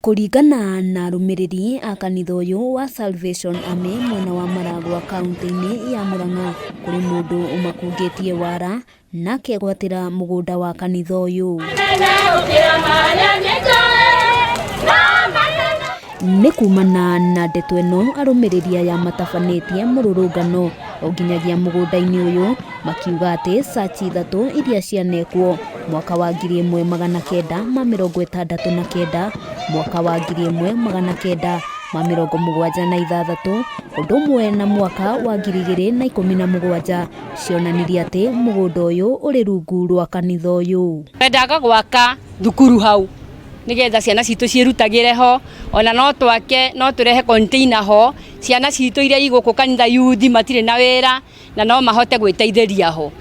Kũringana na arũmĩrĩri a kanitha ũyũ wa Salvation Army mwena wa Maragwa kaunti-inĩ ya Murang'a, kũrĩ mũndũ ũmakungĩtie wara na akegwatĩra mũgũnda wa kanitha ũyũ. Nĩ kumana na ndeto ĩno arũmĩrĩri aya matabanĩtie mũrũrũngano o nginyagia mũgũnda-inĩ ũyũ, makiuga atĩ sachi ithatũ iria cianekwo mwaka wa 1969, mwaka wa 1976, ũndũ ũmwe na mwaka wa 2017 cionanirie atĩ mũgũnda ũyũ ũrĩ rungu rwa kanitha ũyũ. Endaga gwaka thukuru hau nigetha ciana citũ ciĩrutagĩre ho, ona no tũrehe container ho, ciana citũ iria igũkũ kanitha youth matirĩ na wĩra na no mahote gwĩteithĩria ho.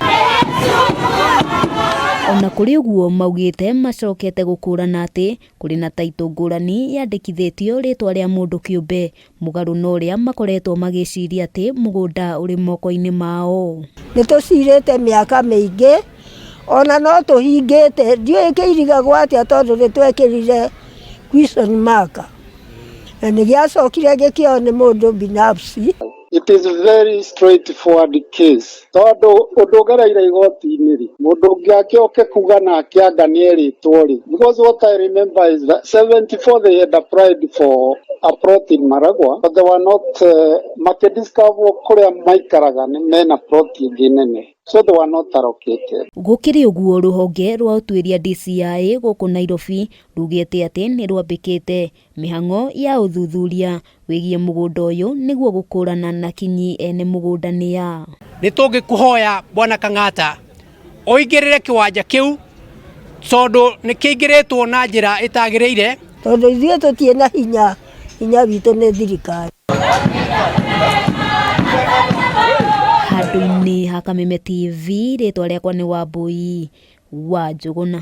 Ona kũrĩ ũguo maugĩte macokete gũkũrana atĩ kũrĩ na taitũ ngũrani yandĩkithĩtio rĩtwa rĩa mũndũ kĩũmbe, mũgarũ na ũrĩa makoretwo magĩciria atĩ mũgũnda ũrĩ moko-inĩ mao. Nĩ tũcirĩte mĩaka mĩingĩ, ona no tũhingĩte, ndiũĩ kĩirigagwo atĩa tondũ nĩ twekĩrire question mark, na nĩ gĩacokire gĩkĩo nĩ mũndũ binafsi. It is a very straightforward case. Tondũ ũndũ ũgereire igoti-inĩ rĩ, mũndũ ũngĩ akĩoke kuga na akĩanga nĩ erĩtwo rĩ. Because what I remember is that 74 they had applied for a plot in Maragwa, but they were not makĩdiscover kũrĩa maikaraga nĩ mena plot ĩngĩ nene. So they were not allocated. Gũkĩrĩ ũguo rũhonge rwa ũtuĩria DCI gũkũ Nairobi rugĩte atĩ nĩ rwambĩkĩte mĩhang'o ya ũthuthuria wĩgiĩ mũgũnda ũyũ nĩguo gũkũrana na kinyi ene mũgũnda nĩ ya. Nĩ tũngĩkũhoya Bwana Kang'ata ũingĩrĩre kĩwanja kĩu tondũ nĩ kĩingĩrĩtwo na njĩra ĩtagĩrĩire, tondũ ithuĩ tũtirĩ na hinya witũ nĩ thirikari. Handũ-inĩ ha Kameme TV, rĩtwa rĩakwa nĩ Wambui wa Njũgũna.